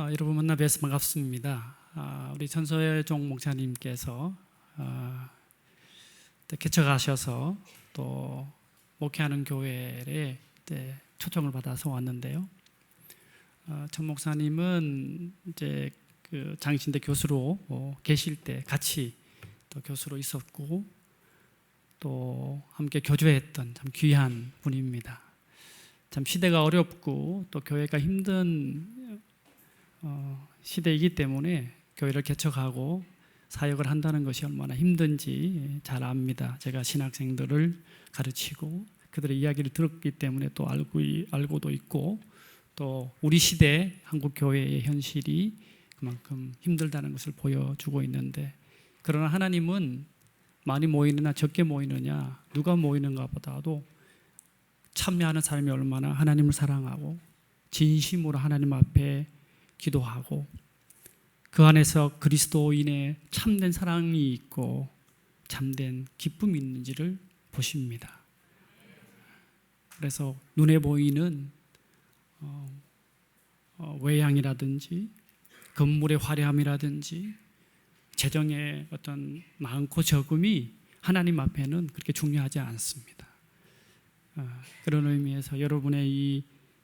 여러분 만나 뵈서 반갑습니다. 우리 전소혜종 목사님께서 개척하셔서 또 목회하는 교회에 초청을 받아서 왔는데요. 전 목사님은 이제 그 장신대 교수로 계실 때 같이 또 교수로 있었고 또 함께 교주했던 참 귀한 분입니다. 참 시대가 어렵고 또 교회가 힘든 시대이기 때문에 교회를 개척하고 사역을 한다는 것이 얼마나 힘든지 잘 압니다. 제가 신학생들을 가르치고 그들의 이야기를 들었기 때문에 또 알고도 있고 또 우리 시대 한국 교회의 현실이 그만큼 힘들다는 것을 보여주고 있는데, 그러나 하나님은 많이 모이느냐 적게 모이느냐 누가 모이는가 보다도 참여하는 사람이 얼마나 하나님을 사랑하고 진심으로 하나님 앞에 기도하고 그 안에서 그리스도인의 참된 사랑이 있고 참된 기쁨이 있는지를 보십니다. 그래서 눈에 보이는 외양이라든지 건물의 화려함이라든지 재정의 어떤 많고 적음이 하나님 앞에는 그렇게 중요하지 않습니다. 그런 의미에서 여러분의 이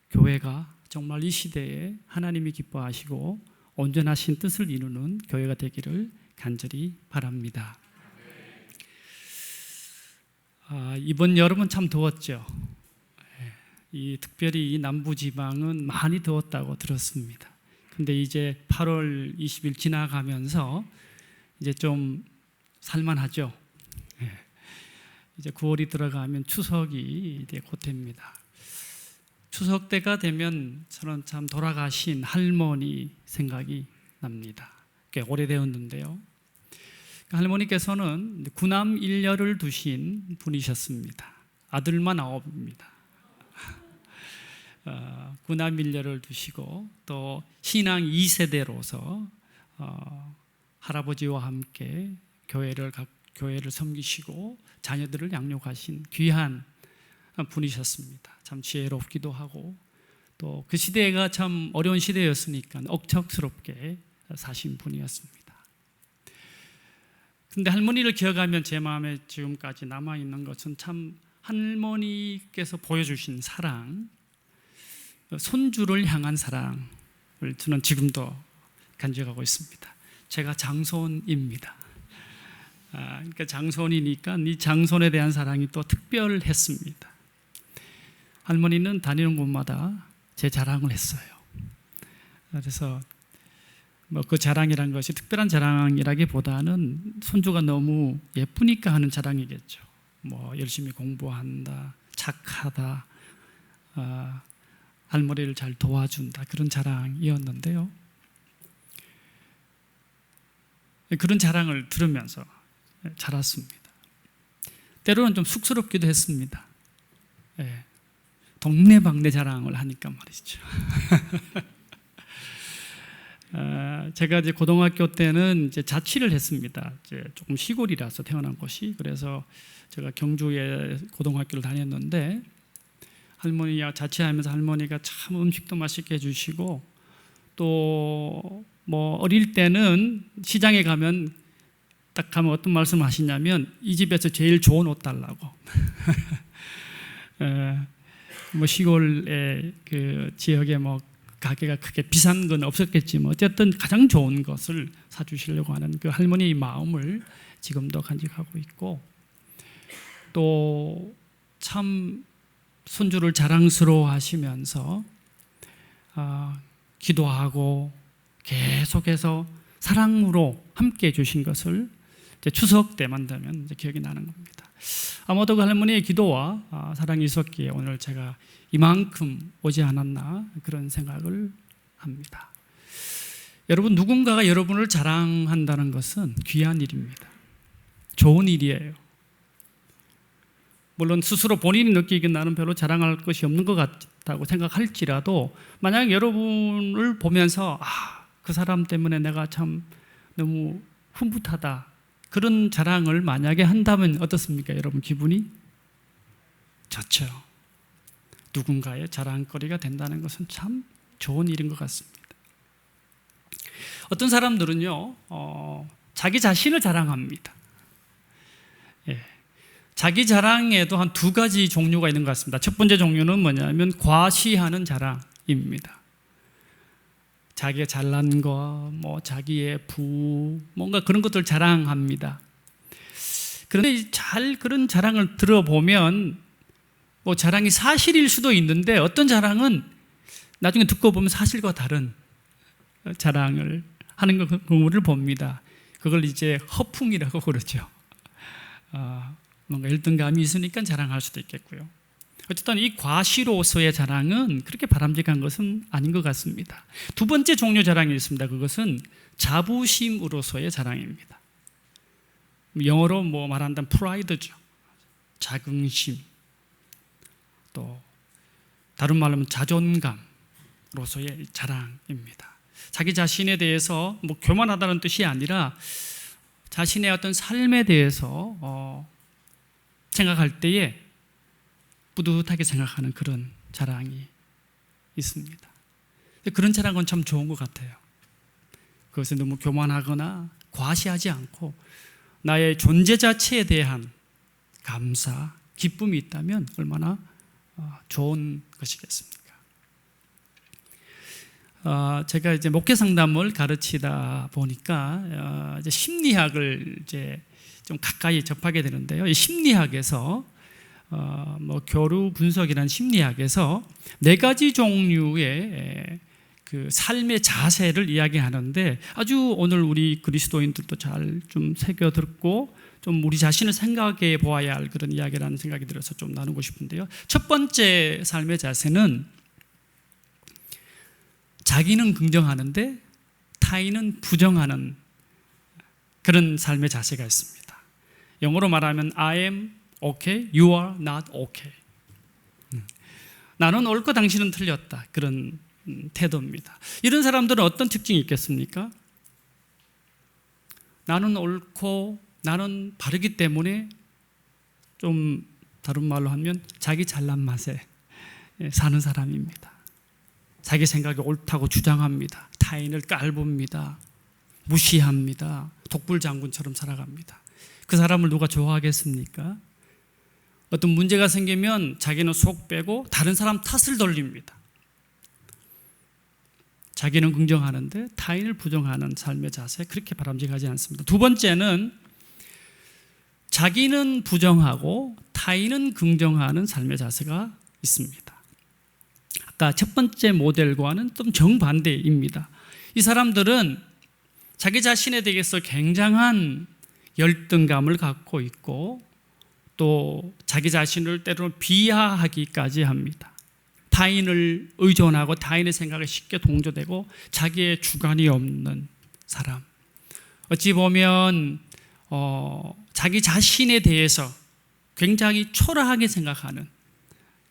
교회가 정말 이 시대에 하나님이 기뻐하시고 온전하신 뜻을 이루는 교회가 되기를 간절히 바랍니다. 이번 여름은 참 더웠죠. 특별히 이 남부지방은 많이 더웠다고 들었습니다. 근데 이제 8월 20일 지나가면서 이제 좀 살만하죠. 이제 9월이 들어가면 추석이 이제 곧 됩니다. 추석 때가 되면 저는 참 돌아가신 할머니 생각이 납니다. 꽤 오래되었는데요. 할머니께서는 구남 일녀를 두신 분이셨습니다. 아들만 9입니다. 구남 일녀를 두시고 또 신앙 2세대로서 할아버지와 함께 교회를 섬기시고 자녀들을 양육하신 귀한 분이셨습니다. 참 지혜롭기도 하고 또 그 시대가 참 어려운 시대였으니까 억척스럽게 사신 분이었습니다. 그런데 할머니를 기억하면 제 마음에 지금까지 남아있는 것은 참 할머니께서 보여주신 사랑, 손주를 향한 사랑을 저는 지금도 간직하고 있습니다. 제가 장손입니다. 그러니까 장손이니까 이 장손에 대한 사랑이 또 특별했습니다. 할머니는 다니는 곳마다 제 자랑을 했어요. 그래서 그 자랑이란 것이 특별한 자랑이라기보다는 손주가 너무 예쁘니까 하는 자랑이겠죠. 열심히 공부한다, 착하다, 할머니를 잘 도와준다, 그런 자랑이었는데요. 그런 자랑을 들으면서 자랐습니다. 때로는 좀 쑥스럽기도 했습니다. 동네방네 자랑을 하니까 말이죠. 제가 이제 고등학교 때는 이제 자취를 했습니다. 이제 조금 시골이라서 태어난 곳이, 그래서 제가 경주에 고등학교를 다녔는데 할머니와 자취하면서 할머니가 참 음식도 맛있게 해주시고 또 어릴 때는 시장에 가면 딱 가면 어떤 말씀을 하시냐면 이 집에서 제일 좋은 옷 달라고. 시골의 그 지역에 가게가 크게 비싼 건 없었겠지만 어쨌든 가장 좋은 것을 사주시려고 하는 그 할머니의 마음을 지금도 간직하고 있고, 또 참 손주를 자랑스러워 하시면서 기도하고 계속해서 사랑으로 함께 해주신 것을 이제 추석 때만 되면 이제 기억이 나는 겁니다. 아마도 그 할머니의 기도와 사랑이 있었기에 오늘 제가 이만큼 오지 않았나 그런 생각을 합니다. 여러분, 누군가가 여러분을 자랑한다는 것은 귀한 일입니다. 좋은 일이에요. 물론 스스로 본인이 느끼기에 나는 별로 자랑할 것이 없는 것 같다고 생각할지라도 만약 여러분을 보면서 그 사람 때문에 내가 참 너무 흐뭇하다, 그런 자랑을 만약에 한다면 어떻습니까? 여러분 기분이 좋죠. 누군가의 자랑거리가 된다는 것은 참 좋은 일인 것 같습니다. 어떤 사람들은요, 자기 자신을 자랑합니다. 예. 자기 자랑에도 한 두 가지 종류가 있는 것 같습니다. 첫 번째 종류는 뭐냐면 과시하는 자랑입니다. 자기가 잘난 거, 뭐 자기의 뭔가 그런 것들 자랑합니다. 그런데 잘 그런 자랑을 들어보면 뭐 자랑이 사실일 수도 있는데 어떤 자랑은 나중에 듣고 보면 사실과 다른 자랑을 하는 경우를 봅니다. 그걸 이제 허풍이라고 그러죠. 뭔가 열등감이 있으니까 자랑할 수도 있겠고요. 어쨌든 이 과시로서의 자랑은 그렇게 바람직한 것은 아닌 것 같습니다. 두 번째 종류 자랑이 있습니다. 그것은 자부심으로서의 자랑입니다. 영어로 뭐 말한다면 프라이드죠. 자긍심. 또 다른 말로 하면 자존감으로서의 자랑입니다. 자기 자신에 대해서 뭐 교만하다는 뜻이 아니라 자신의 어떤 삶에 대해서 생각할 때에 뿌듯하게 생각하는 그런 자랑이 있습니다. 그런 자랑은 참 좋은 것 같아요. 그것에 너무 교만하거나 과시하지 않고 나의 존재 자체에 대한 감사, 기쁨이 있다면 얼마나 좋은 것이겠습니까? 제가 이제 목회 상담을 가르치다 보니까 이제 심리학을 이제 좀 가까이 접하게 되는데요. 이 심리학에서 뭐 교류 분석이라는 심리학에서 4가지 종류의 그 삶의 자세를 이야기하는데 아주 오늘 우리 그리스도인들도 잘 좀 새겨 듣고 좀 우리 자신을 생각해 보아야 할 그런 이야기라는 생각이 들어서 좀 나누고 싶은데요. 첫 번째 삶의 자세는 자기는 긍정하는데 타인은 부정하는 그런 삶의 자세가 있습니다. 영어로 말하면 I am okay, you are not okay. 나는 옳고 당신은 틀렸다. 그런 태도입니다. 이런 사람들은 어떤 특징이 있겠습니까? 나는 옳고 나는 바르기 때문에 좀 다른 말로 하면 자기 잘난 맛에 사는 사람입니다. 자기 생각이 옳다고 주장합니다. 타인을 깔봅니다. 무시합니다. 독불장군처럼 살아갑니다. 그 사람을 누가 좋아하겠습니까? 어떤 문제가 생기면 자기는 속 빼고 다른 사람 탓을 돌립니다. 자기는 긍정하는데 타인을 부정하는 삶의 자세, 그렇게 바람직하지 않습니다. 두 번째는 자기는 부정하고 타인은 긍정하는 삶의 자세가 있습니다. 아까 첫 번째 모델과는 좀 정반대입니다. 이 사람들은 자기 자신에 대해서 굉장한 열등감을 갖고 있고 또 자기 자신을 때로는 비하하기까지 합니다. 타인을 의존하고 타인의 생각에 쉽게 동조되고 자기의 주관이 없는 사람. 어찌 보면 자기 자신에 대해서 굉장히 초라하게 생각하는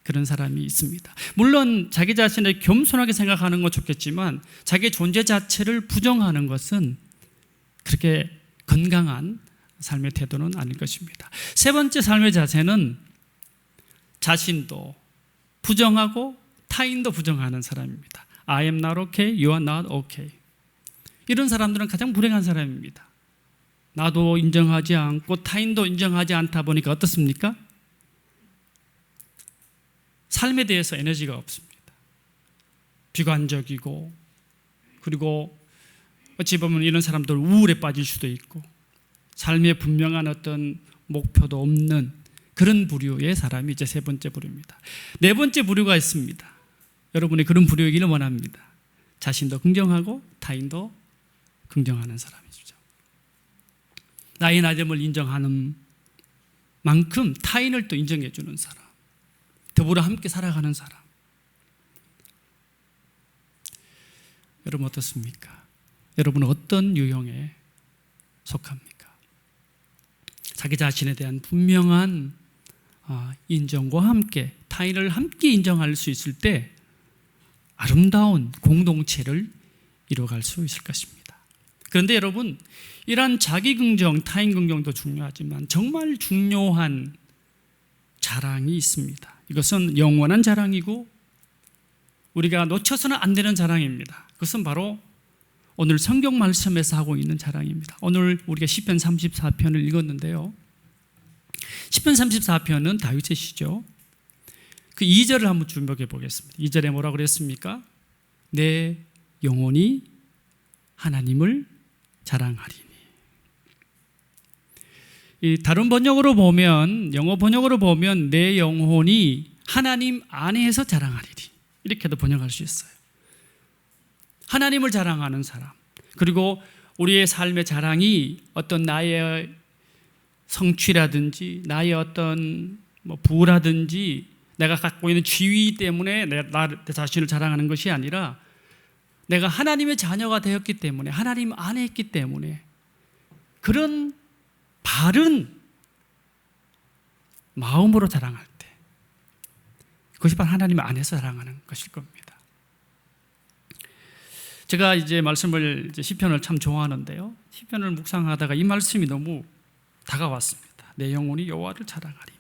그런 사람이 있습니다. 물론 자기 자신을 겸손하게 생각하는 건 좋겠지만 자기의 존재 자체를 부정하는 것은 그렇게 건강한 삶의 태도는 아닐 것입니다. 세 번째 삶의 자세는 자신도 부정하고 타인도 부정하는 사람입니다. I am not okay, you are not okay. 이런 사람들은 가장 불행한 사람입니다. 나도 인정하지 않고 타인도 인정하지 않다 보니까 어떻습니까? 삶에 대해서 에너지가 없습니다. 비관적이고 그리고 어찌 보면 이런 사람들 우울에 빠질 수도 있고 삶에 분명한 어떤 목표도 없는 그런 부류의 사람이 이제 세 번째 부류입니다. 네 번째 부류가 있습니다. 여러분이 그런 부류이기를 원합니다. 자신도 긍정하고 타인도 긍정하는 사람이죠. 나의 나됨을 인정하는 만큼 타인을 또 인정해 주는 사람, 더불어 함께 살아가는 사람. 여러분 어떻습니까? 여러분은 어떤 유형에 속합니까? 자기 자신에 대한 분명한 인정과 함께 타인을 함께 인정할 수 있을 때 아름다운 공동체를 이뤄갈 수 있을 것입니다. 그런데 여러분, 이러한 자기 긍정, 타인 긍정도 중요하지만 정말 중요한 자랑이 있습니다. 이것은 영원한 자랑이고 우리가 놓쳐서는 안 되는 자랑입니다. 그것은 바로 오늘 성경 말씀에서 하고 있는 자랑입니다. 오늘 우리가 시편 34편을 읽었는데요. 시편 34편은 다윗의 시죠. 그 2절을 한번 주목해 보겠습니다. 2절에 뭐라고 그랬습니까? 내 영혼이 하나님을 자랑하리니. 이 다른 번역으로 보면, 영어 번역으로 보면 내 영혼이 하나님 안에서 자랑하리니, 이렇게도 번역할 수 있어요. 하나님을 자랑하는 사람, 그리고 우리의 삶의 자랑이 어떤 나의 성취라든지 나의 어떤 부라든지 내가 갖고 있는 지위 때문에 내 자신을 자랑하는 것이 아니라 내가 하나님의 자녀가 되었기 때문에, 하나님 안에 있기 때문에 그런 바른 마음으로 자랑할 때, 그것이 바로 하나님 안에서 자랑하는 것일 겁니다. 제가 이제 말씀을, 시편을 참 좋아하는데요, 시편을 묵상하다가 이 말씀이 너무 다가왔습니다. 내 영혼이 여호와를 자랑하리니.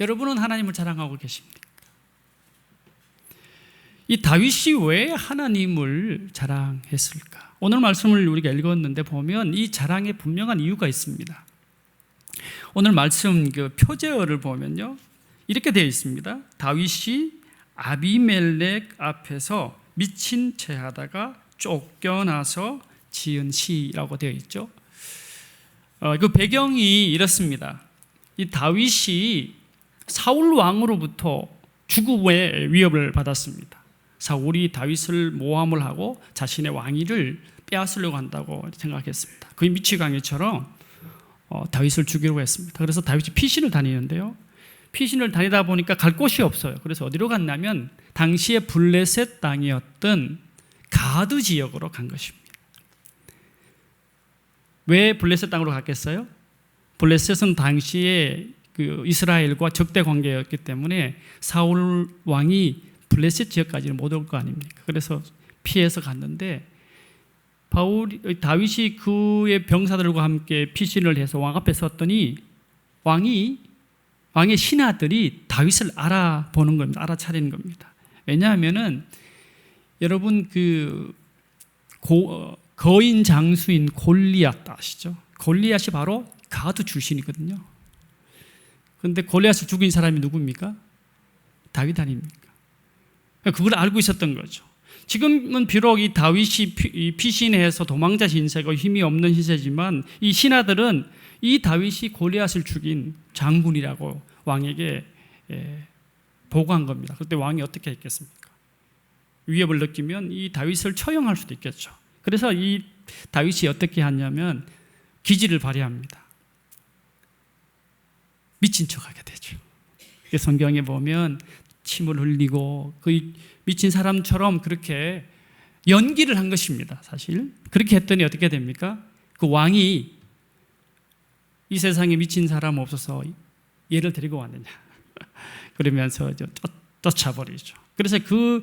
여러분은 하나님을 자랑하고 계십니까? 이 다윗이 왜 하나님을 자랑했을까? 오늘 말씀을 우리가 읽었는데 보면 이 자랑에 분명한 이유가 있습니다. 오늘 말씀 그 표제어를 보면요, 이렇게 되어 있습니다. 다윗이 아비멜렉 앞에서 미친 채 하다가 쫓겨나서 지은 시라고 되어 있죠. 그 배경이 이렇습니다. 이 다윗이 사울 왕으로부터 죽음의 위협을 받았습니다. 사울이 다윗을 모함을 하고 자신의 왕위를 빼앗으려고 한다고 생각했습니다. 거의 미치광이처럼 다윗을 죽이려고 했습니다. 그래서 다윗이 피신을 다니는데요, 피신을 다니다 보니까 갈 곳이 없어요. 그래서 어디로 갔냐면 당시에 블레셋 땅이었던 가드 지역으로 간 것입니다. 왜 블레셋 땅으로 갔겠어요? 블레셋은 당시에 그 이스라엘과 적대 관계였기 때문에 사울 왕이 블레셋 지역까지는 못 올 거 아닙니까? 그래서 피해서 갔는데 다윗이 그의 병사들과 함께 피신을 해서 왕 앞에 섰더니 왕의 신하들이 다윗을 알아보는 겁니다. 알아차리는 겁니다. 왜냐하면은 여러분 그 거인 장수인 골리앗 아시죠? 골리앗이 바로 가드 출신이거든요. 그런데 골리앗을 죽인 사람이 누굽니까? 다윗 아닙니까? 그걸 알고 있었던 거죠. 지금은 비록 이 다윗이 피신해서 도망자 신세고 힘이 없는 신세지만 이 신하들은 이 다윗이 골리앗을 죽인 장군이라고 왕에게 보고한 겁니다. 그때 왕이 어떻게 했겠습니까? 위협을 느끼면 이 다윗을 처형할 수도 있겠죠. 그래서 이 다윗이 어떻게 하냐면 기지를 발휘합니다. 미친 척하게 되죠. 성경에 보면 침을 흘리고 그 미친 사람처럼 그렇게 연기를 한 것입니다. 사실 그렇게 했더니 어떻게 됩니까? 그 왕이 이 세상에 미친 사람 없어서 얘를 데리고 왔느냐 그러면서 쫓아버리죠. 그래서 그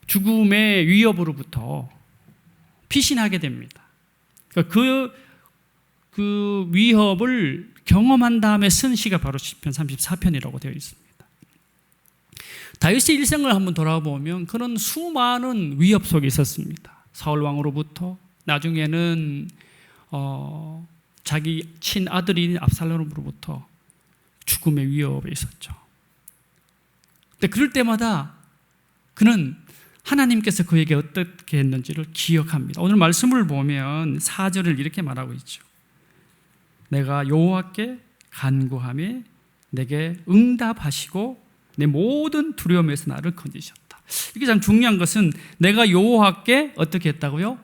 죽음의 위협으로부터 피신하게 됩니다. 그 위협을 경험한 다음에 쓴 시가 바로 시편 34편이라고 되어 있습니다. 다윗의 일생을 한번 돌아보면 그런 수많은 위협 속에 있었습니다. 사울 왕으로부터, 나중에는 자기 친아들인 압살롬으로부터 죽음의 위협에 있었죠. 근데 그럴 때마다 그는 하나님께서 그에게 어떻게 했는지를 기억합니다. 오늘 말씀을 보면 4절을 이렇게 말하고 있죠. 내가 여호와께 간구하며 내게 응답하시고 내 모든 두려움에서 나를 건지셨다. 이게 참 중요한 것은 내가 여호와께 어떻게 했다고요?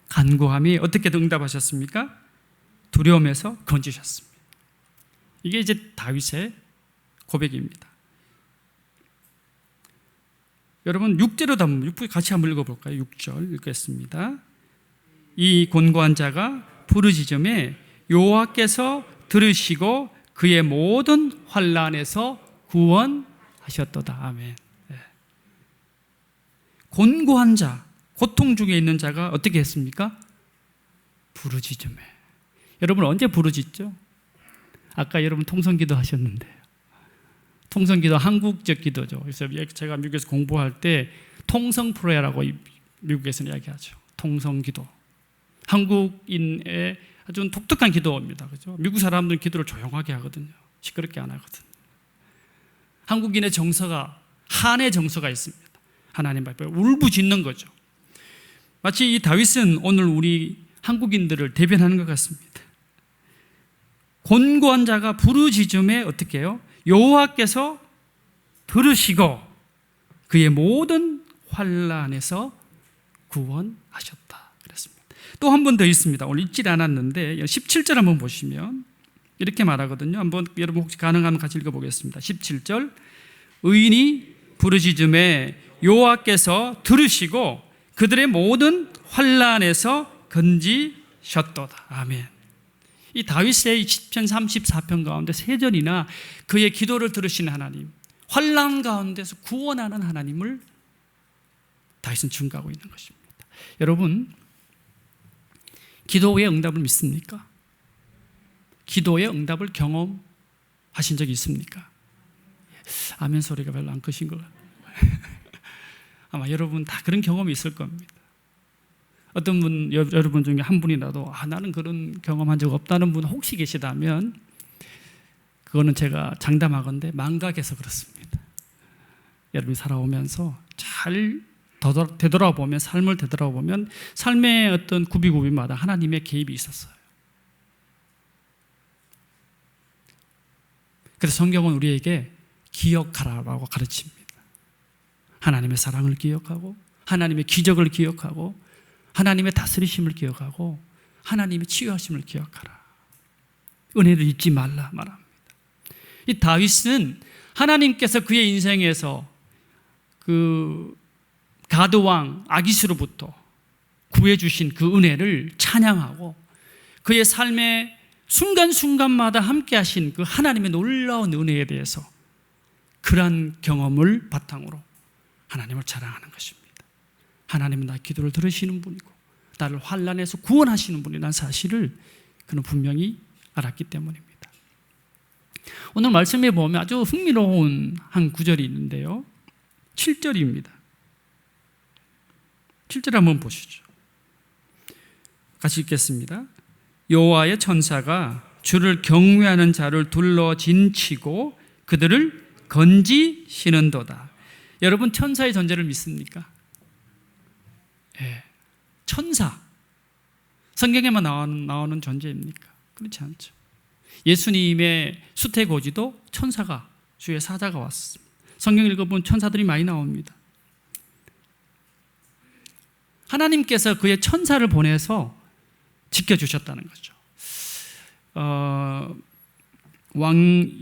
간구하며 어떻게 응답하셨습니까? 두려움에서 건지셨습니다. 이게 이제 다윗의 고백입니다. 여러분 6절로 같이 한번 읽어볼까요? 6절 읽겠습니다. 이 곤고한 자가 부르짖음에 여호와께서 들으시고 그의 모든 환난에서 구원하셨도다. 아멘. 네. 곤고한 자, 고통 중에 있는 자가 어떻게 했습니까? 부르짖음에. 여러분 언제 부르짖죠? 아까 여러분 통성기도 하셨는데요. 통성기도 한국적 기도죠. 그래서 제가 미국에서 공부할 때 통성 프레야라고 미국에서는 이야기하죠. 통성기도. 한국인의 아주 독특한 기도입니다. 그죠? 미국 사람들은 기도를 조용하게 하거든요. 시끄럽게 안 하거든요. 한국인의 정서가, 한의 정서가 있습니다. 하나님 앞에 울부짖는 거죠. 마치 이 다윗은 오늘 우리 한국인들을 대변하는 것 같습니다. 곤고한 자가 부르짖음에 어떻게 해요? 여호와께서 들으시고 그의 모든 환난에서 구원하셨다 그랬습니다. 또 한 번 더 있습니다. 오늘 읽지 않았는데 17절 한번 보시면 이렇게 말하거든요. 한번 여러분 혹시 가능하면 같이 읽어보겠습니다. 17절 의인이 부르짖음에 여호와께서 들으시고 그들의 모든 환난에서 건지셨도다. 아멘. 이 다윗의 시편 34편 가운데 3절이나 그의 기도를 들으시는 하나님, 환난 가운데서 구원하는 하나님을 다윗은 증거하고 있는 것입니다. 여러분, 기도의 응답을 믿습니까? 기도의 응답을 경험하신 적이 있습니까? 아멘 소리가 별로 안 크신 것 같아요. 아마 여러분 다 그런 경험이 있을 겁니다. 어떤 분, 여러분 중에 한 분이라도 나는 그런 경험한 적 없다는 분 혹시 계시다면 그거는 제가 장담하건대 망각해서 그렇습니다. 여러분이 살아오면서 잘 되돌아보면, 삶을 되돌아보면 삶의 어떤 구비구비마다 하나님의 개입이 있었어요. 그래서 성경은 우리에게 기억하라고 가르칩니다. 하나님의 사랑을 기억하고 하나님의 기적을 기억하고 하나님의 다스리심을 기억하고 하나님의 치유하심을 기억하라. 은혜를 잊지 말라 말합니다. 이 다윗은 하나님께서 그의 인생에서 그 가드왕 아기스로부터 구해주신 그 은혜를 찬양하고 그의 삶의 순간순간마다 함께 하신 그 하나님의 놀라운 은혜에 대해서 그러한 경험을 바탕으로 하나님을 자랑하는 것입니다. 하나님은 나의 기도를 들으시는 분이고 나를 환난에서 구원하시는 분이라는 사실을 그는 분명히 알았기 때문입니다. 오늘 말씀에 보면 아주 흥미로운 한 구절이 있는데요. 7절입니다. 7절 한번 보시죠. 같이 읽겠습니다. 여호와의 천사가 주를 경외하는 자를 둘러 진치고 그들을 건지시는도다. 여러분 천사의 존재를 믿습니까? 예, 천사. 성경에만 나오는 존재입니까? 그렇지 않죠. 예수님의 수태고지도 천사가, 주의 사자가 왔습니다. 성경 읽어보면 천사들이 많이 나옵니다. 하나님께서 그의 천사를 보내서 지켜주셨다는 거죠.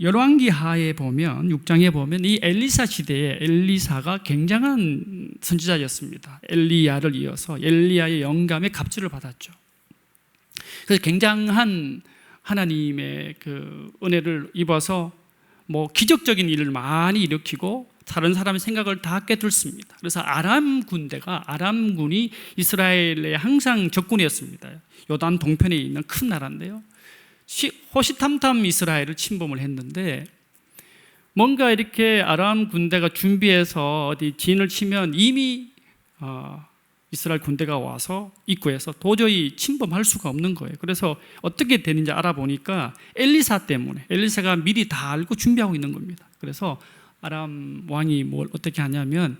열왕기 하에 보면 6장에 보면 이 엘리사 시대에 엘리사가 굉장한 선지자였습니다. 엘리야를 이어서 엘리야의 영감에 갑주를 받았죠. 그래서 굉장한 하나님의 그 은혜를 입어서 뭐 기적적인 일을 많이 일으키고 다른 사람의 생각을 다 깨뚫습니다. 그래서 아람 군이 이스라엘에 항상 적군이었습니다. 요단 동편에 있는 큰 나라인데요. 호시탐탐 이스라엘을 침범을 했는데 뭔가 이렇게 아람 군대가 준비해서 어디 진을 치면 이미 이스라엘 군대가 와서 입구에서 도저히 침범할 수가 없는 거예요. 그래서 어떻게 되는지 알아보니까 엘리사 때문에, 엘리사가 미리 다 알고 준비하고 있는 겁니다. 그래서 아람 왕이 뭘 어떻게 하냐면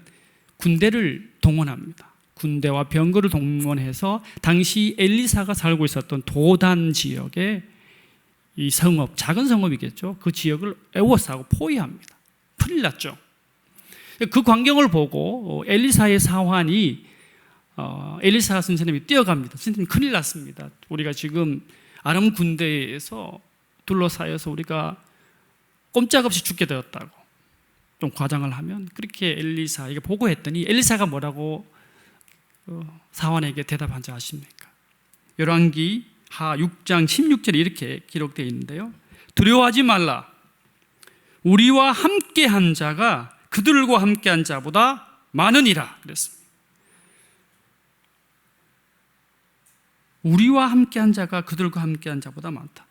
군대를 동원합니다. 군대와 병거를 동원해서 당시 엘리사가 살고 있었던 도단 지역에 이 성읍, 작은 성읍이겠죠. 그 지역을 에워싸고 포위합니다. 큰일 났죠. 그 광경을 보고 엘리사의 사환이 엘리사 선생님이 뛰어갑니다. 선생님 큰일 났습니다. 우리가 지금 아람 군대에서 둘러싸여서 우리가 꼼짝없이 죽게 되었다고. 좀 과장을 하면 그렇게 엘리사에게 보고했더니 엘리사가 뭐라고 사환에게 대답한지 아십니까? 열왕기 하 6장 16절에 이렇게 기록되어 있는데요. 두려워하지 말라. 우리와 함께한 자가 그들과 함께한 자보다 많으니라 그랬습니다. 우리와 함께한 자가 그들과 함께한 자보다 많다.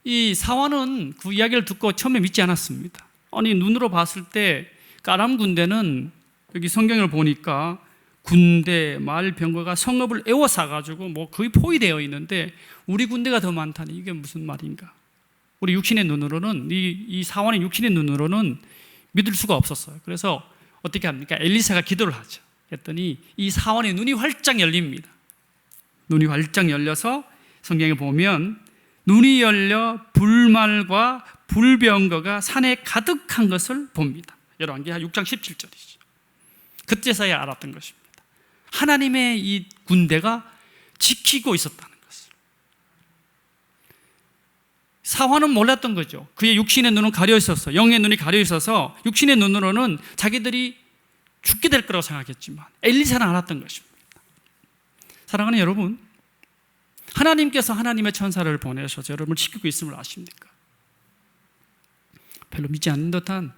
이 사환은 그 이야기를 듣고 처음에 믿지 않았습니다. 아니 눈으로 봤을 때 아람 군대는 여기 성경을 보니까 군대, 마을 병거가 성읍을 에워싸가지고 뭐 거의 포위되어 있는데 우리 군대가 더 많다니 이게 무슨 말인가? 우리 육신의 눈으로는 이 사원의 육신의 눈으로는 믿을 수가 없었어요. 그래서 어떻게 합니까? 엘리사가 기도를 하죠. 했더니 이 사원의 눈이 활짝 열립니다. 눈이 활짝 열려서 성경에 보면 눈이 열려 불말과 불병거가 산에 가득한 것을 봅니다. 열왕기하 6장 17절이죠. 그때서야 알았던 것입니다. 하나님의 이 군대가 지키고 있었다는 것을. 사환은 몰랐던 거죠. 그의 육신의 눈은 가려 있었어. 영의 눈이 가려 있어서 육신의 눈으로는 자기들이 죽게 될 거라고 생각했지만 엘리사는 알았던 것입니다. 사랑하는 여러분, 하나님께서 하나님의 천사를 보내셔서 여러분을 지키고 있음을 아십니까? 별로 믿지 않는 듯한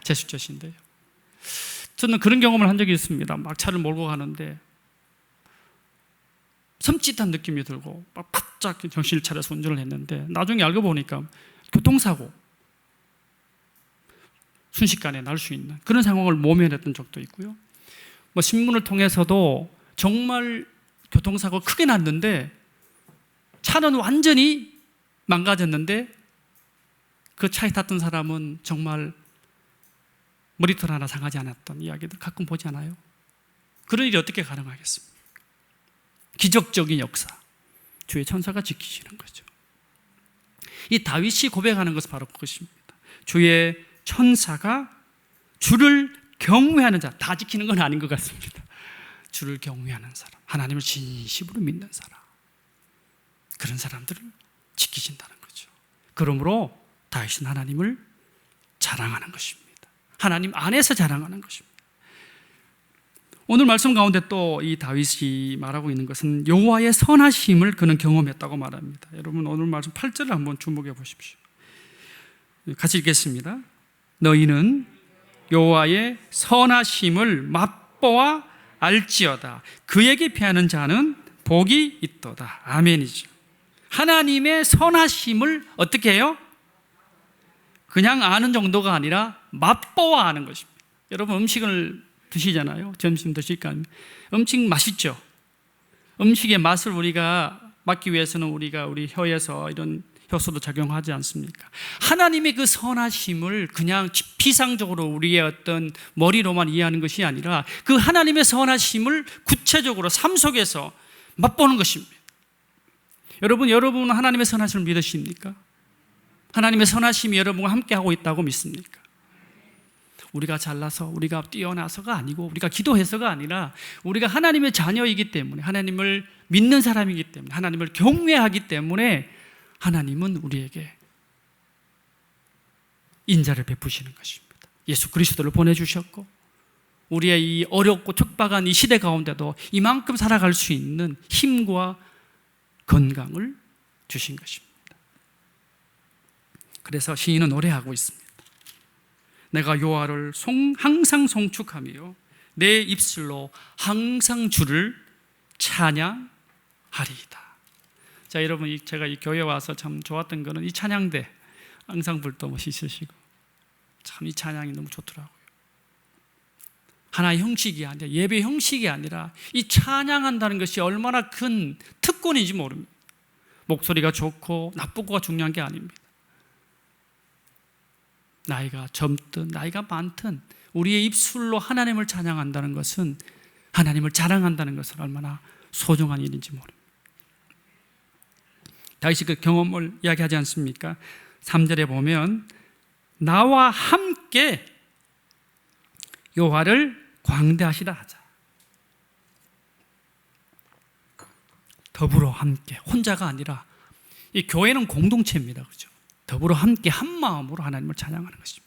제스처신데요. 저는 그런 경험을 한 적이 있습니다. 막 차를 몰고 가는데 섬찟한 느낌이 들고 막 바짝 정신을 차려서 운전을 했는데 나중에 알고 보니까 교통사고 순식간에 날 수 있는 그런 상황을 모면했던 적도 있고요. 뭐 신문을 통해서도 정말 교통사고 크게 났는데 차는 완전히 망가졌는데 그 차에 탔던 사람은 정말 머리털 하나 상하지 않았던 이야기들 가끔 보지 않아요? 그런 일이 어떻게 가능하겠습니까? 기적적인 역사, 주의 천사가 지키시는 거죠. 이 다윗이 고백하는 것은 바로 그것입니다. 주의 천사가 주를 경외하는 자, 다 지키는 건 아닌 것 같습니다. 주를 경외하는 사람, 하나님을 진심으로 믿는 사람, 그런 사람들을 지키신다는 거죠. 그러므로 다윗은 하나님을 자랑하는 것입니다. 하나님 안에서 자랑하는 것입니다. 오늘 말씀 가운데 또 이 다윗이 말하고 있는 것은 여호와의 선하심을 그는 경험했다고 말합니다. 여러분 오늘 말씀 8절을 한번 주목해 보십시오. 같이 읽겠습니다. 너희는 여호와의 선하심을 맛보아 알지어다. 그에게 피하는 자는 복이 있도다. 아멘이죠. 하나님의 선하심을 어떻게 해요? 그냥 아는 정도가 아니라 맛보아 아는 것입니다. 여러분 음식을 드시잖아요. 점심 드실까? 음식 맛있죠? 음식의 맛을 우리가 맡기 위해서는 우리가 우리 혀에서 이런 효소도 작용하지 않습니까? 하나님의 그 선하심을 그냥 피상적으로 우리의 어떤 머리로만 이해하는 것이 아니라 그 하나님의 선하심을 구체적으로 삶 속에서 맛보는 것입니다. 여러분은 하나님의 선하심을 믿으십니까? 하나님의 선하심이 여러분과 함께하고 있다고 믿습니까? 우리가 잘나서 우리가 뛰어나서가 아니고 우리가 기도해서가 아니라 우리가 하나님의 자녀이기 때문에 하나님을 믿는 사람이기 때문에 하나님을 경외하기 때문에 하나님은 우리에게 인자를 베푸시는 것입니다. 예수 그리스도를 보내주셨고 우리의 이 어렵고 척박한 이 시대 가운데도 이만큼 살아갈 수 있는 힘과 건강을 주신 것입니다. 그래서 시인은 노래하고 있습니다. 내가 여호와를 항상 송축하며 내 입술로 항상 주를 찬양하리이다. 자, 여러분 제가 이 교회 와서 참 좋았던 거는 이 찬양대 항상 불도 멋있으시고 참 이 찬양이 너무 좋더라고요. 하나의 형식이 아니라 예배 형식이 아니라 이 찬양한다는 것이 얼마나 큰 특권인지 모릅니다. 목소리가 좋고 나쁘고가 중요한 게 아닙니다. 나이가 젊든 나이가 많든 우리의 입술로 하나님을 찬양한다는 것은 하나님을 자랑한다는 것은 얼마나 소중한 일인지 모릅니다. 다윗이 그 경험을 이야기하지 않습니까? 3절에 보면 나와 함께 여호와를 광대하시다 하자. 더불어 함께, 혼자가 아니라 이 교회는 공동체입니다. 그렇죠? 더불어 함께 한 마음으로 하나님을 찬양하는 것입니다.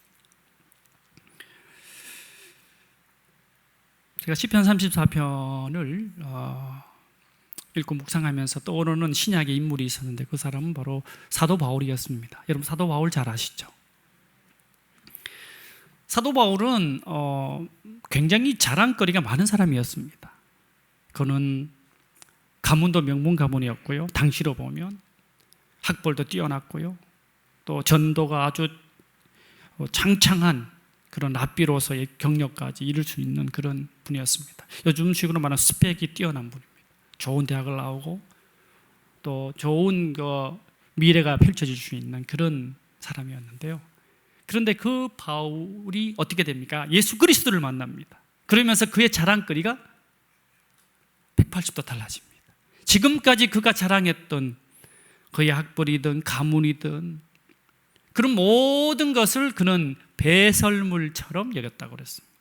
제가 시편 34편을 읽고 묵상하면서 떠오르는 신약의 인물이 있었는데 그 사람은 바로 사도 바울이었습니다. 여러분 사도 바울 잘 아시죠? 사도 바울은 굉장히 자랑거리가 많은 사람이었습니다. 그는 가문도 명문 가문이었고요. 당시로 보면 학벌도 뛰어났고요. 또 전도가 아주 창창한 그런 랍비로서의 경력까지 이룰 수 있는 그런 분이었습니다. 요즘식으로 말하면 스펙이 뛰어난 분입니다. 좋은 대학을 나오고 또 좋은 미래가 펼쳐질 수 있는 그런 사람이었는데요. 그런데 그 바울이 어떻게 됩니까? 예수 그리스도를 만납니다. 그러면서 그의 자랑거리가 180도 달라집니다. 지금까지 그가 자랑했던 그의 학벌이든 가문이든 그런 모든 것을 그는 배설물처럼 여겼다고 그랬습니다.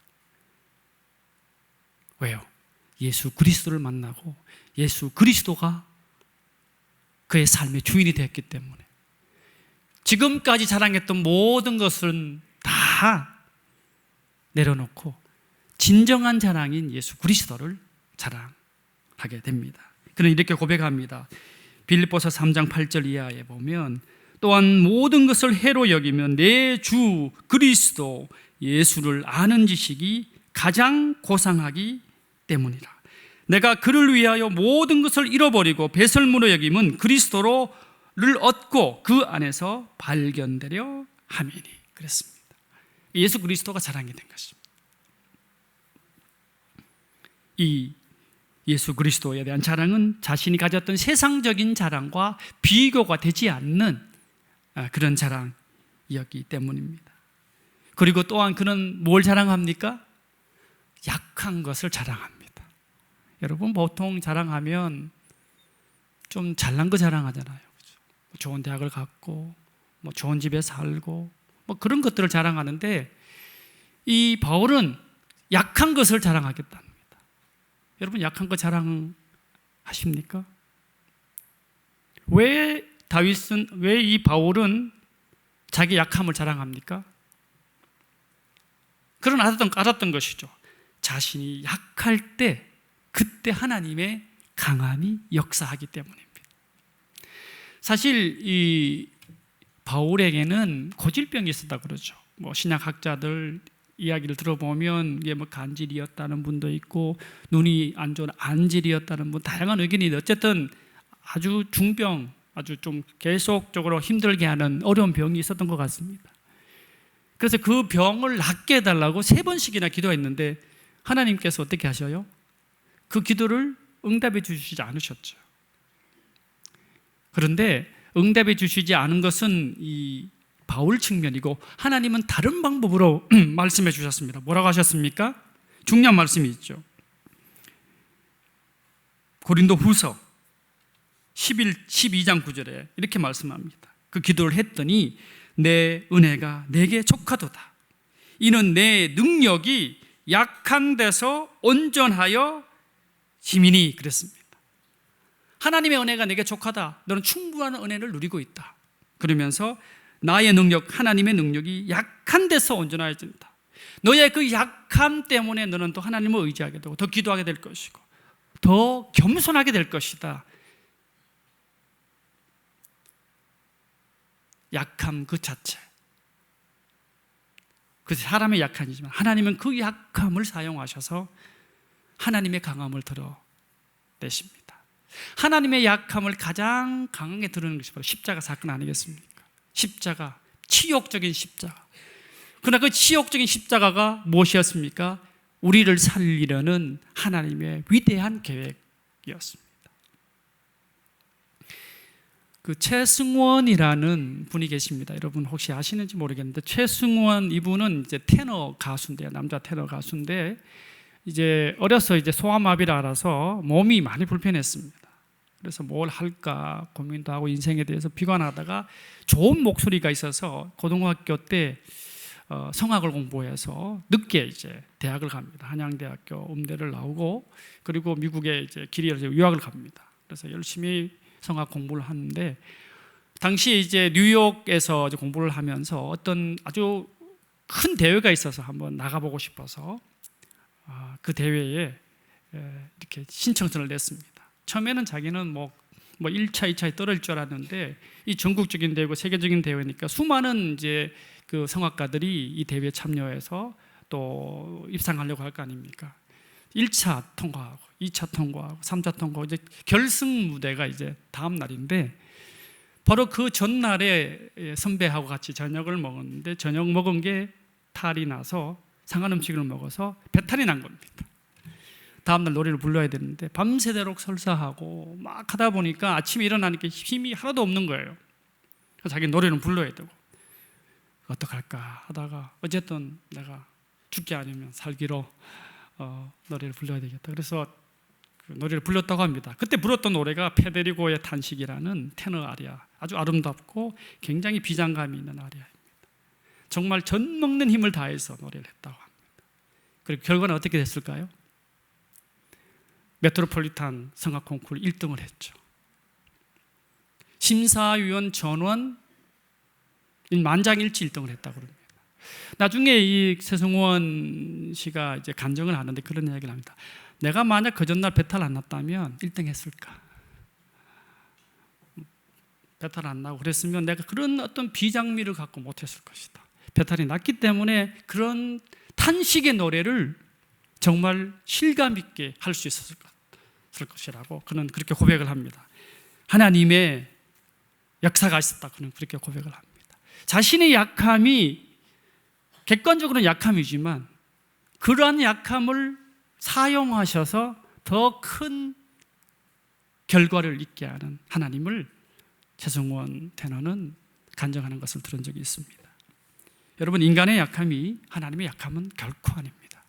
왜요? 예수 그리스도를 만나고 예수 그리스도가 그의 삶의 주인이 되었기 때문에 지금까지 자랑했던 모든 것은 다 내려놓고 진정한 자랑인 예수 그리스도를 자랑하게 됩니다. 그는 이렇게 고백합니다. 빌립보서 3장 8절 이하에 보면 또한 모든 것을 해로 여기면 내 주 그리스도 예수를 아는 지식이 가장 고상하기 때문이라. 내가 그를 위하여 모든 것을 잃어버리고 배설물로 여김은 그리스도를 얻고 그 안에서 발견되려 함이니. 그랬습니다. 예수 그리스도가 자랑이 된 것입니다. 이 예수 그리스도에 대한 자랑은 자신이 가졌던 세상적인 자랑과 비교가 되지 않는 그런 자랑이었기 때문입니다. 그리고 또한 그는 뭘 자랑합니까? 약한 것을 자랑합니다. 여러분 보통 자랑하면 좀 잘난 거 자랑하잖아요. 그렇죠? 좋은 대학을 갔고 뭐 좋은 집에 살고 뭐 그런 것들을 자랑하는데 이 바울은 약한 것을 자랑하겠답니다. 여러분 약한 거 자랑하십니까? 왜 이 바울은 자기 약함을 자랑합니까? 그런 알았던 것이죠. 자신이 약할 때 그때 하나님의 강함이 역사하기 때문입니다. 사실 이 바울에게는 고질병이 있었다 그러죠. 뭐 신약학자들 이야기를 들어보면 이게 뭐 간질이었다는 분도 있고 눈이 안 좋은 안질이었다는 분, 다양한 의견이 있는데 어쨌든 아주 중병, 아주 좀 계속적으로 힘들게 하는 어려운 병이 있었던 것 같습니다. 그래서 그 병을 낫게 해달라고 3번씩이나 기도했는데 하나님께서 어떻게 하셔요? 그 기도를 응답해 주시지 않으셨죠. 그런데 응답해 주시지 않은 것은 이 바울 측면이고 하나님은 다른 방법으로 말씀해 주셨습니다. 뭐라고 하셨습니까? 중요한 말씀이 있죠. 고린도 후서 12장 9절에 이렇게 말씀합니다. 그 기도를 했더니 내 은혜가 내게 족하도다. 이는 내 능력이 약한 데서 온전하여 짐이니. 그랬습니다. 하나님의 은혜가 내게 족하다. 너는 충분한 은혜를 누리고 있다. 그러면서 나의 능력, 하나님의 능력이 약한 데서 온전해진다. 너의 그 약함 때문에 너는 또 하나님을 의지하게 되고 더 기도하게 될 것이고 더 겸손하게 될 것이다. 약함 그 자체. 그 사람의 약함이지만 하나님은 그 약함을 사용하셔서 하나님의 강함을 드러내십니다. 하나님의 약함을 가장 강하게 드러내는 것이 바로 십자가 사건 아니겠습니까? 십자가, 치욕적인 십자가. 그러나 그 치욕적인 십자가가 무엇이었습니까? 우리를 살리려는 하나님의 위대한 계획이었습니다. 그 최승원이라는 분이 계십니다. 여러분 혹시 아시는지 모르겠는데 최승원 이분은 이제 테너 가수인데요. 남자 테너 가수인데 이제 어려서 이제 소아마비를 알아서 몸이 많이 불편했습니다. 그래서 뭘 할까 고민도 하고 인생에 대해서 비관하다가 좋은 목소리가 있어서 고등학교 때 성악을 공부해서 늦게 이제 대학을 갑니다. 한양대학교 음대를 나오고 그리고 미국에 이제 길이 열려서 유학을 갑니다. 그래서 열심히 성악 공부를 하는데 당시에 이제 뉴욕에서 이제 공부를 하면서 어떤 아주 큰 대회가 있어서 한번 나가보고 싶어서 그 대회에 이렇게 신청서를 냈습니다. 처음에는 자기는 뭐 1차, 2차에 떨어질 줄 알았는데 이 전국적인 대회고 세계적인 대회니까 수많은 이제 그 성악가들이 이 대회에 참여해서 또 입상하려고 할 거 아닙니까? 1차 통과하고 2차 통과하고 3차 통과하고 이제 결승 무대가 이제 다음 날인데 바로 그 전날에 선배하고 같이 저녁을 먹었는데 저녁 먹은 게 탈이 나서 상한 음식을 먹어서 배탈이 난 겁니다. 다음날 노래를 불러야 되는데 밤새도록 설사하고 막 하다 보니까 아침에 일어나니까 힘이 하나도 없는 거예요. 그래서 자기 노래는 불러야 되고 어떡할까 하다가 어쨌든 내가 죽지 않으면 살기로 노래를 불러야 되겠다. 그래서 그 노래를 불렀다고 합니다. 그때 불렀던 노래가 페데리고의 탄식이라는 테너 아리아, 아주 아름답고 굉장히 비장감이 있는 아리아입니다. 정말 전 먹는 힘을 다해서 노래를 했다고 합니다. 그리고 결과는 어떻게 됐을까요? 메트로폴리탄 성악 콩쿠르 1등을 했죠. 심사위원 전원 만장일치 1등을 했다고 그럽니다. 나중에 이 세승원 씨가 이제 간증을 하는데 그런 이야기를 합니다. 내가 만약 그 전날 배탈 안 났다면 1등 했을까? 배탈 안 나고 그랬으면 내가 그런 어떤 비장미를 갖고 못했을 것이다. 배탈이 났기 때문에 그런 탄식의 노래를 정말 실감 있게 할 수 있었을 것이라고 그는 그렇게 고백을 합니다. 하나님의 역사가 있었다. 그는 그렇게 고백을 합니다. 자신의 약함이 객관적으로는 약함이지만 그러한 약함을 사용하셔서 더 큰 결과를 있게 하는 하나님을 최승원 테너는 간증하는 것을 들은 적이 있습니다. 여러분, 인간의 약함이 하나님의 약함은 결코 아닙니다.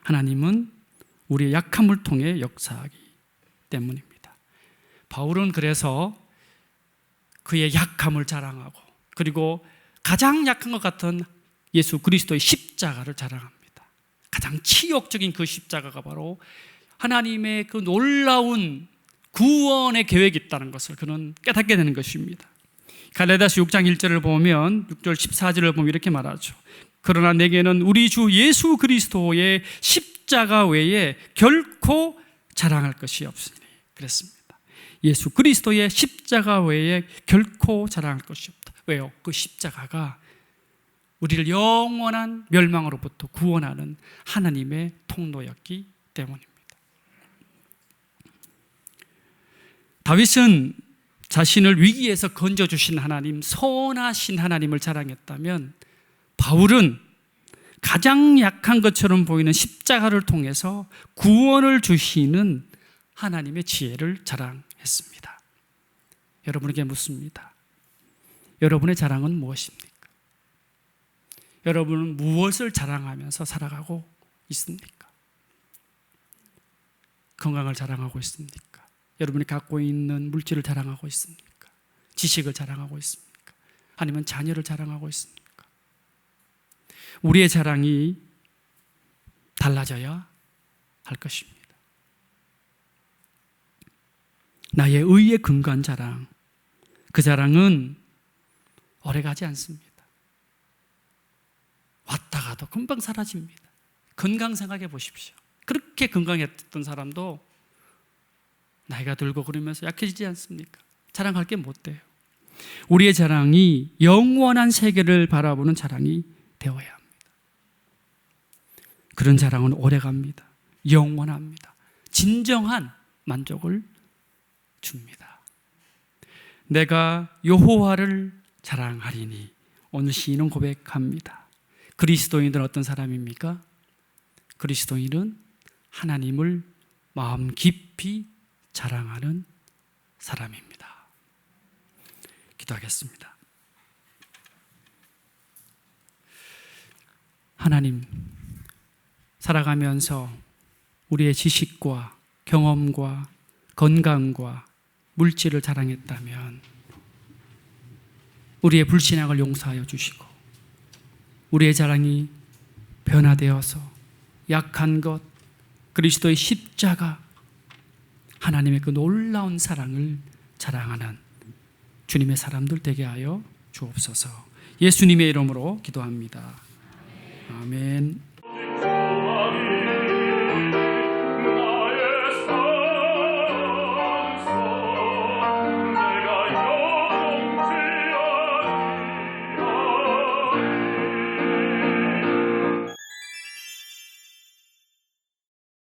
하나님은 우리의 약함을 통해 역사하기 때문입니다. 바울은 그래서 그의 약함을 자랑하고 그리고 가장 약한 것 같은 예수 그리스도의 십자가를 자랑합니다. 가장 치욕적인 그 십자가가 바로 하나님의 그 놀라운 구원의 계획이 있다는 것을 그는 깨닫게 되는 것입니다. 갈라디아서 6장 1절을 보면 6절 14절을 보면 이렇게 말하죠. 그러나 내게는 우리 주 예수 그리스도의 십자가 외에 결코 자랑할 것이 없으니 그랬습니다. 예수 그리스도의 십자가 외에 결코 자랑할 것이 없다. 왜요? 그 십자가가 우리를 영원한 멸망으로부터 구원하는 하나님의 통로였기 때문입니다. 다윗은 자신을 위기에서 건져주신 하나님, 선하신 하나님을 자랑했다면 바울은 가장 약한 것처럼 보이는 십자가를 통해서 구원을 주시는 하나님의 지혜를 자랑했습니다. 여러분에게 묻습니다. 여러분의 자랑은 무엇입니까? 여러분은 무엇을 자랑하면서 살아가고 있습니까? 건강을 자랑하고 있습니까? 여러분이 갖고 있는 물질을 자랑하고 있습니까? 지식을 자랑하고 있습니까? 아니면 자녀를 자랑하고 있습니까? 우리의 자랑이 달라져야 할 것입니다. 나의 의에 근거한 자랑, 그 자랑은 오래가지 않습니다. 왔다가도 금방 사라집니다. 건강 생각해 보십시오. 그렇게 건강했던 사람도 나이가 들고 그러면서 약해지지 않습니까? 자랑할 게 못 돼요. 우리의 자랑이 영원한 세계를 바라보는 자랑이 되어야 합니다. 그런 자랑은 오래갑니다. 영원합니다. 진정한 만족을 줍니다. 내가 여호와를 자랑하리니. 오늘 시인은 고백합니다. 그리스도인은 어떤 사람입니까? 그리스도인은 하나님을 마음 깊이 자랑하는 사람입니다. 기도하겠습니다. 하나님, 살아가면서 우리의 지식과 경험과 건강과 물질을 자랑했다면 우리의 불신앙을 용서하여 주시고 우리의 자랑이 변화되어서 약한 것, 그리스도의 십자가, 하나님의 그 놀라운 사랑을 자랑하는 주님의 사람들 되게 하여 주옵소서. 예수님의 이름으로 기도합니다. 아멘.